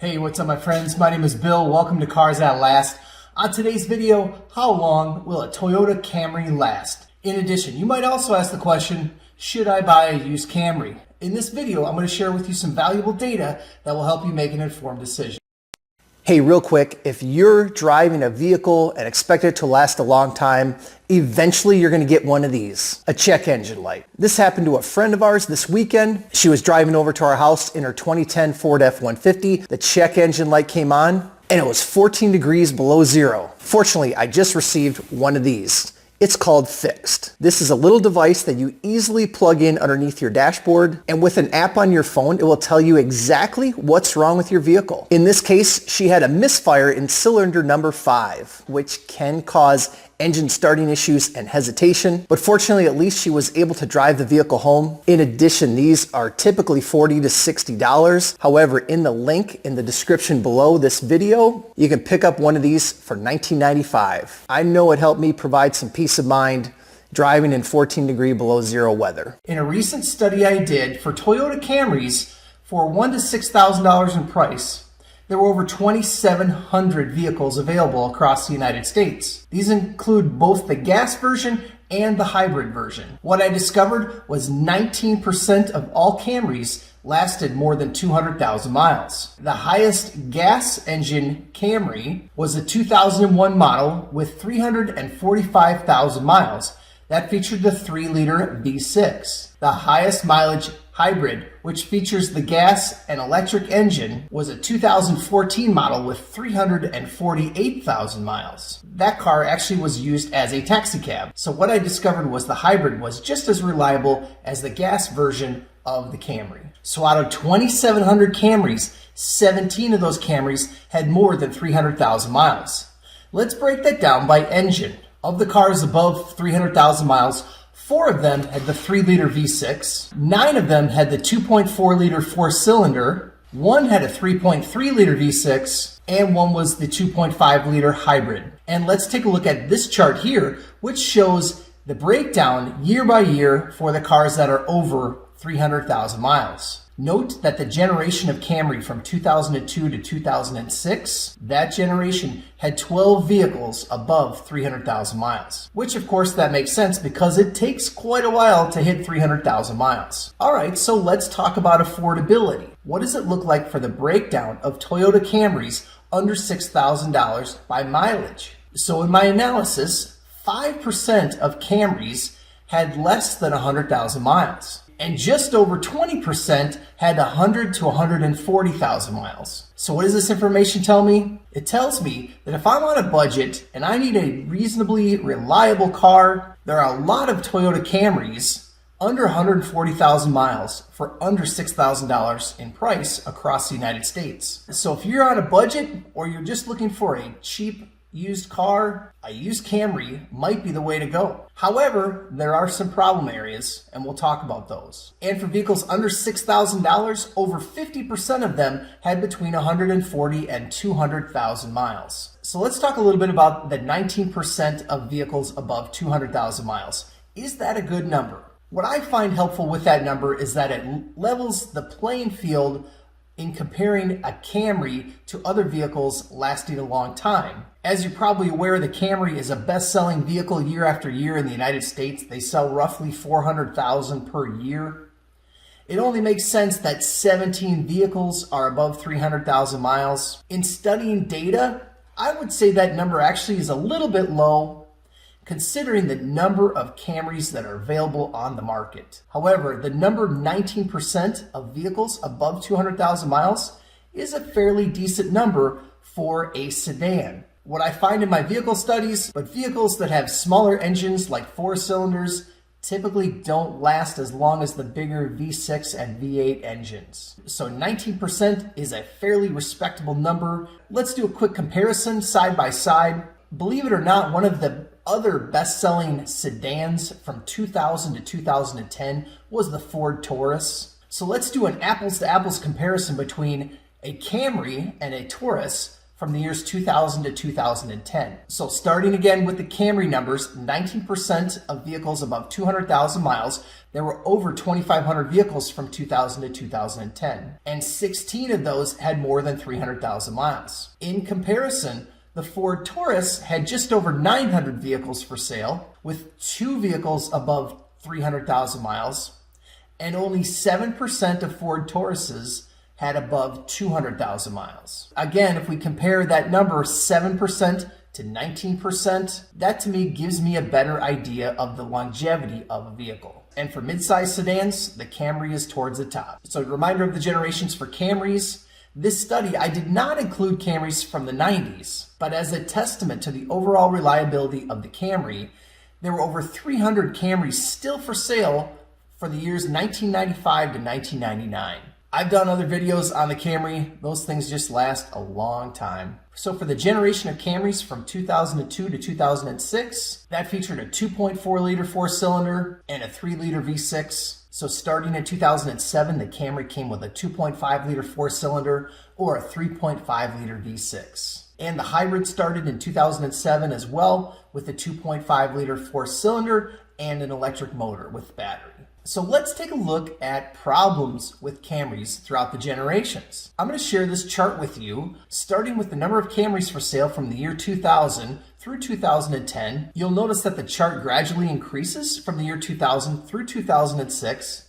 Hey, what's up my friends? My name is Bill. Welcome to Cars That Last. On today's video, how long will a Toyota Camry last? In addition, you might also ask the question, should I buy a used Camry? In this video, I'm going to share with you some valuable data that will help you make an informed decision. Hey, real quick, if you're driving a vehicle and expect it to last a long time, eventually you're going to get one of these, a check engine light. This happened to a friend of ours this weekend. She was driving over to our house in her 2010 Ford F-150. The check engine light came on and it was 14 degrees below zero. Fortunately, I just received one of these. It's called Fixed. This is a little device that you easily plug in underneath your dashboard, and with an app on your phone, it will tell you exactly what's wrong with your vehicle. In this case, she had a misfire in cylinder number 5, which can cause engine starting issues and hesitation, but fortunately at least she was able to drive the vehicle home. In addition, these are typically $40 to $60. However, in the link in the description below this video, you can pick up one of these for $19.95. I know it helped me provide some peace of mind driving in 14 degree below zero weather. In a recent study I did for Toyota Camrys for $1,000 to $6,000 in price, there were over 2,700 vehicles available across the United States. These include both the gas version and the hybrid version. What I discovered was 19% of all Camrys lasted more than 200,000 miles. The highest gas engine Camry was a 2001 model with 345,000 miles. That featured the 3-liter V6. The highest mileage hybrid, which features the gas and electric engine, was a 2014 model with 348,000 miles. That car actually was used as a taxi cab. So what I discovered was the hybrid was just as reliable as the gas version of the Camry. So out of 2,700 Camrys, 17 of those Camrys had more than 300,000 miles. Let's break that down by engine. Of the cars above 300,000 miles, 4 of them had the 3-liter V6, 9 of them had the 2.4-liter 4-cylinder, 1 had a 3.3-liter V6, and 1 was the 2.5-liter hybrid. And let's take a look at this chart here, which shows the breakdown year by year for the cars that are over 300,000 miles. Note that the generation of Camry from 2002 to 2006, that generation had 12 vehicles above 300,000 miles. Which of course that makes sense because it takes quite a while to hit 300,000 miles. Alright, so let's talk about affordability. What does it look like for the breakdown of Toyota Camrys under $6,000 by mileage? So in my analysis, 5% of Camrys had less than 100,000 miles. And just over 20% had 100 to 140,000 miles. So what does this information tell me? It tells me that if I'm on a budget and I need a reasonably reliable car, there are a lot of Toyota Camrys under 140,000 miles for under $6,000 in price across the United States. So if you're on a budget or you're just looking for a cheap used car, a used Camry might be the way to go. However, there are some problem areas, and we'll talk about those. And for vehicles under $6,000, over 50% of them had between 140 and 200,000 miles. So let's talk a little bit about the 19% of vehicles above 200,000 miles. Is that a good number? What I find helpful with that number is that it levels the playing field in comparing a Camry to other vehicles lasting a long time. As you're probably aware, the Camry is a best-selling vehicle year after year in the United States. They sell roughly 400,000 per year. It only makes sense that 17 vehicles are above 300,000 miles. In studying data, I would say that number actually is a little bit low, considering the number of Camrys that are available on the market. However, the number 19% of vehicles above 200,000 miles is a fairly decent number for a sedan. What I find in my vehicle studies, but vehicles that have smaller engines like 4-cylinders typically don't last as long as the bigger V6 and V8 engines. So 19% is a fairly respectable number. Let's do a quick comparison side by side. Believe it or not, one of the other best-selling sedans from 2000 to 2010 was the Ford Taurus. So let's do an apples-to-apples comparison between a Camry and a Taurus from the years 2000 to 2010. So starting again with the Camry numbers, 19% of vehicles above 200,000 miles. There were over 2,500 vehicles from 2000 to 2010, and 16 of those had more than 300,000 miles. In comparison, the Ford Taurus had just over 900 vehicles for sale, with 2 vehicles above 300,000 miles, and only 7% of Ford Tauruses had above 200,000 miles. Again, if we compare that number 7% to 19%, that to me gives me a better idea of the longevity of a vehicle. And for midsize sedans, the Camry is towards the top. So a reminder of the generations for Camrys. This study, I did not include Camrys from the 90s, but as a testament to the overall reliability of the Camry, there were over 300 Camrys still for sale for the years 1995 to 1999. I've done other videos on the Camry. Those things just last a long time. So for the generation of Camrys from 2002 to 2006, that featured a 2.4 liter 4-cylinder and a 3 liter V6. So starting in 2007, the Camry came with a 2.5 liter 4-cylinder or a 3.5 liter V6. And the hybrid started in 2007 as well with a 2.5 liter 4-cylinder and an electric motor with battery. So let's take a look at problems with Camrys throughout the generations. I'm going to share this chart with you, starting with the number of Camrys for sale from the year 2000 through 2010. You'll notice that the chart gradually increases from the year 2000 through 2006.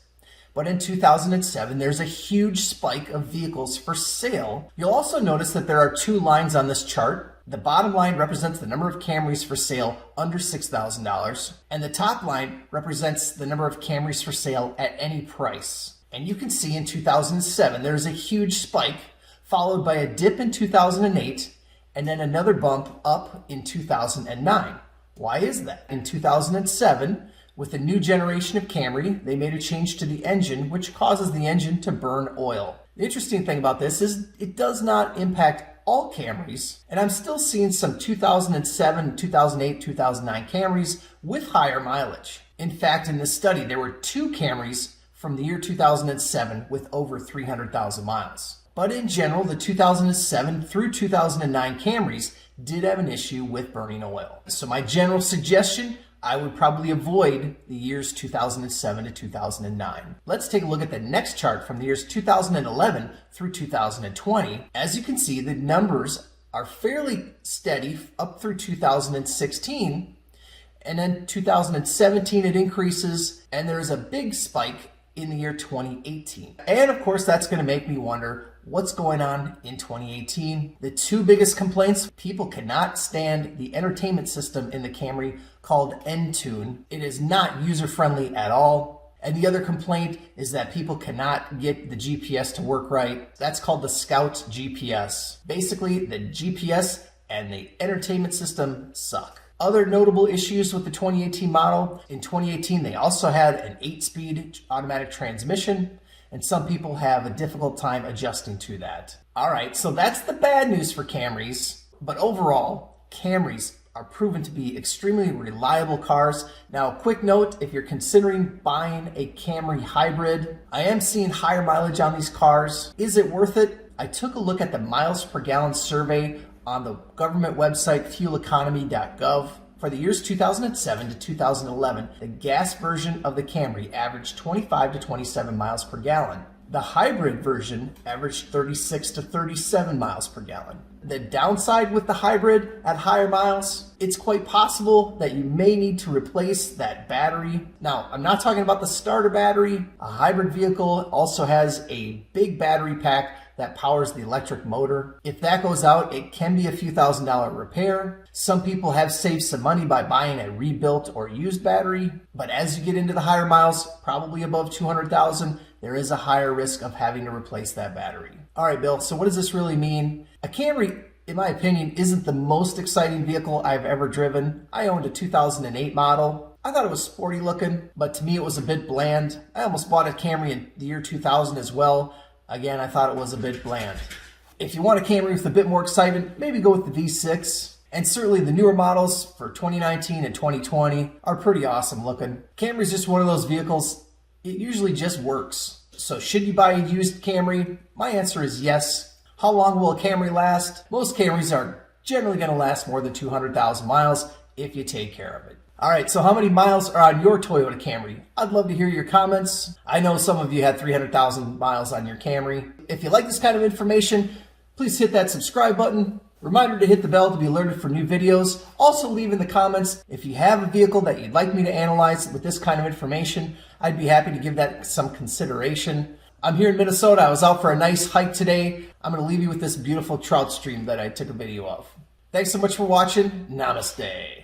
But in 2007, there's a huge spike of vehicles for sale. You'll also notice that there are 2 lines on this chart. The bottom line represents the number of Camrys for sale under $6,000, and the top line represents the number of Camrys for sale at any price. And you can see in 2007, there's a huge spike, followed by a dip in 2008, and then another bump up in 2009. Why is that? In 2007, with the new generation of Camry, they made a change to the engine, which causes the engine to burn oil. The interesting thing about this is it does not impact all Camrys, and I'm still seeing some 2007, 2008, 2009 Camrys with higher mileage. In fact, in this study, there were 2 Camrys from the year 2007 with over 300,000 miles. But in general, the 2007 through 2009 Camrys did have an issue with burning oil. So my general suggestion, I would probably avoid the years 2007 to 2009. Let's take a look at the next chart from the years 2011 through 2020. As you can see, the numbers are fairly steady up through 2016, and then 2017 it increases, and there's a big spike in the year 2018. And of course, that's going to make me wonder what's going on in 2018. The 2 biggest complaints: people cannot stand the entertainment system in the Camry called Entune. It is not user-friendly at all. And the other complaint is that people cannot get the GPS to work right. That's called the Scout GPS. Basically, the GPS and the entertainment system suck. Other notable issues with the 2018 model: in 2018, they also had an 8-speed automatic transmission, and some people have a difficult time adjusting to that. All right, so that's the bad news for Camrys, but overall, Camrys are proven to be extremely reliable cars. Now, a quick note, if you're considering buying a Camry hybrid, I am seeing higher mileage on these cars. Is it worth it? I took a look at the miles per gallon survey on the government website fueleconomy.gov. For the years 2007 to 2011, the gas version of the Camry averaged 25 to 27 miles per gallon. The hybrid version averaged 36 to 37 miles per gallon. The downside with the hybrid at higher miles, it's quite possible that you may need to replace that battery. Now, I'm not talking about the starter battery. A hybrid vehicle also has a big battery pack that powers the electric motor. If that goes out, it can be a few $1,000s repair. Some people have saved some money by buying a rebuilt or used battery, but as you get into the higher miles, probably above 200,000, there is a higher risk of having to replace that battery. All right, Bill, so what does this really mean? A Camry, in my opinion, isn't the most exciting vehicle I've ever driven. I owned a 2008 model. I thought it was sporty looking, but to me it was a bit bland. I almost bought a Camry in the year 2000 as well. Again, I thought it was a bit bland. If you want a Camry with a bit more excitement, maybe go with the V6. And certainly the newer models for 2019 and 2020 are pretty awesome looking. Camry is just one of those vehicles, it usually just works. So should you buy a used Camry? My answer is yes. How long will a Camry last? Most Camrys are generally going to last more than 200,000 miles if you take care of it. Alright, so how many miles are on your Toyota Camry? I'd love to hear your comments. I know some of you had 300,000 miles on your Camry. If you like this kind of information, please hit that subscribe button. Reminder to hit the bell to be alerted for new videos. Also leave in the comments if you have a vehicle that you'd like me to analyze with this kind of information. I'd be happy to give that some consideration. I'm here in Minnesota. I was out for a nice hike today. I'm going to leave you with this beautiful trout stream that I took a video of. Thanks so much for watching. Namaste.